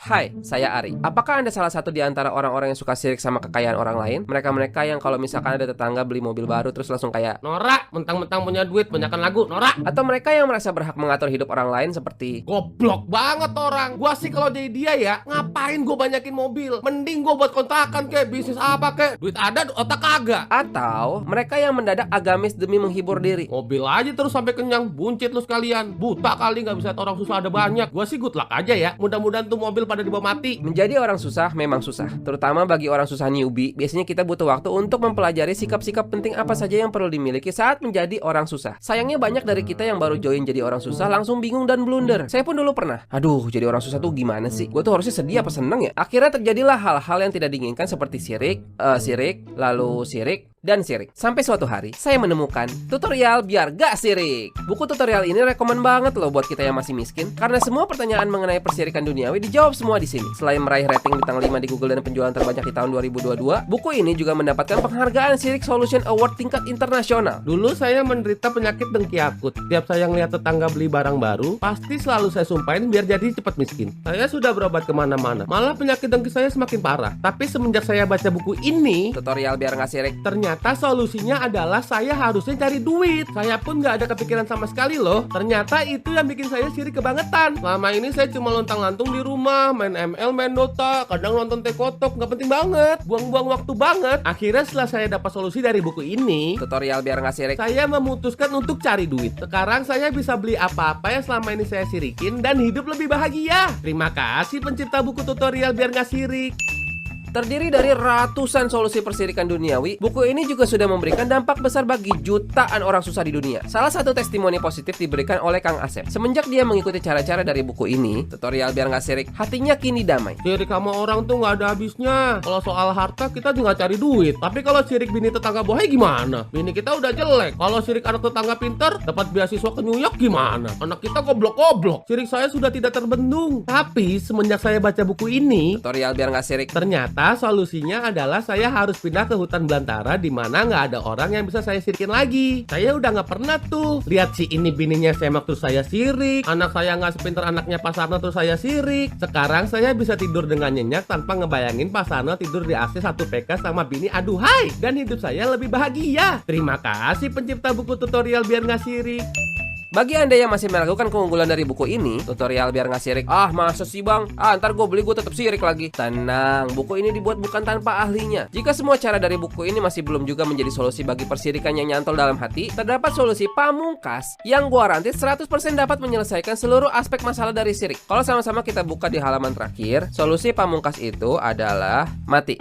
Hai, saya Ari. Apakah Anda salah satu di antara orang-orang yang suka sirik sama kekayaan orang lain? Mereka-mereka yang kalau misalkan ada tetangga beli mobil baru terus langsung kayak norak, mentang-mentang punya duit, banyakkan lagu, norak. atau mereka yang merasa berhak mengatur hidup orang lain seperti Goblok banget orang. Gua sih kalau jadi dia ya, ngapain gua banyakin mobil? Mending gua buat kontrakan kek, bisnis apa kek. Duit ada, otak kagak. atau mereka yang mendadak agamis demi menghibur diri. Mobil aja terus sampai kenyang, buncit lu sekalian. Buta kali nggak bisa lihat orang susah ada banyak. Gua sih good luck aja ya. Mudah-mudahan tuh mobil pada dibawa mati. Menjadi orang susah memang susah, terutama bagi orang susah newbie. Biasanya kita butuh waktu untuk mempelajari sikap-sikap penting apa saja yang perlu dimiliki saat menjadi orang susah. Sayangnya banyak dari kita yang baru join jadi orang susah langsung bingung dan blunder. Saya pun dulu pernah. Aduh, jadi orang susah tuh gimana sih? Gue tuh harusnya sedih apa seneng ya? Akhirnya terjadilah hal-hal yang tidak diinginkan seperti sirik, lalu sirik, dan sirik. Sampai suatu hari, saya menemukan tutorial biar gak sirik. Buku tutorial ini rekomen banget loh buat kita yang masih miskin, karena semua pertanyaan mengenai persirikan duniawi dijawab semua di sini. Selain meraih rating bintang 5 di Google dan penjualan terbanyak di tahun 2022, buku ini juga mendapatkan penghargaan Sirik Solution Award tingkat internasional. Dulu saya menderita penyakit dengki akut. Tiap saya ngeliat tetangga beli barang baru, pasti selalu saya sumpahin biar jadi cepat miskin. Saya sudah berobat kemana-mana, malah penyakit dengki saya semakin parah. Tapi semenjak saya baca buku ini, Tutorial biar gak sirik. ternyata solusinya adalah saya harusnya cari duit. Saya pun gak ada kepikiran sama sekali loh. Ternyata itu yang bikin saya sirik kebangetan. Selama ini saya cuma lontang-lantung di rumah, main ML, main Dota, kadang nonton Tekotok, gak penting banget, buang-buang waktu banget. Akhirnya setelah saya dapat solusi dari buku ini, Tutorial biar gak sirik. saya memutuskan untuk cari duit. Sekarang saya bisa beli apa-apa yang selama ini saya sirikin dan hidup lebih bahagia. Terima kasih pencipta buku tutorial biar gak sirik. Terdiri dari ratusan solusi persirikan duniawi, buku ini juga sudah memberikan dampak besar bagi jutaan orang susah di dunia. Salah satu testimoni positif diberikan oleh Kang Asep. Semenjak dia mengikuti cara-cara dari buku ini, tutorial biar nggak sirik, hatinya kini damai. Sirik sama orang tuh nggak ada habisnya. Kalau soal harta kita juga cari duit. Tapi kalau sirik bini tetangga bohai gimana? Bini kita udah jelek. Kalau sirik anak tetangga pintar, dapat beasiswa ke New York gimana? Anak kita goblok-goblok. Sirik saya sudah tidak terbendung. Tapi semenjak saya baca buku ini, Tutorial biar nggak sirik. ternyata solusinya adalah saya harus pindah ke hutan belantara di mana nggak ada orang yang bisa saya sirikin lagi. Saya udah nggak pernah tuh lihat si ini bininya semak terus saya sirik, anak saya nggak sepintar anaknya Pasarna terus saya sirik. Sekarang saya bisa tidur dengan nyenyak tanpa ngebayangin Pasarna tidur di AC 1 PK sama bini aduhai, dan hidup saya lebih bahagia. Terima kasih pencipta buku tutorial biar nggak sirik. Bagi Anda yang masih meragukan keunggulan dari buku ini, tutorial biar nggak sirik, ah masa sih bang? Ah ntar gue beli gue tetap sirik lagi. Tenang, buku ini dibuat bukan tanpa ahlinya. Jika semua cara dari buku ini masih belum juga menjadi solusi bagi persirikan yang nyantol dalam hati, terdapat solusi pamungkas yang garanti 100% dapat menyelesaikan seluruh aspek masalah dari sirik. Kalau sama-sama kita buka di halaman terakhir, solusi pamungkas itu adalah mati.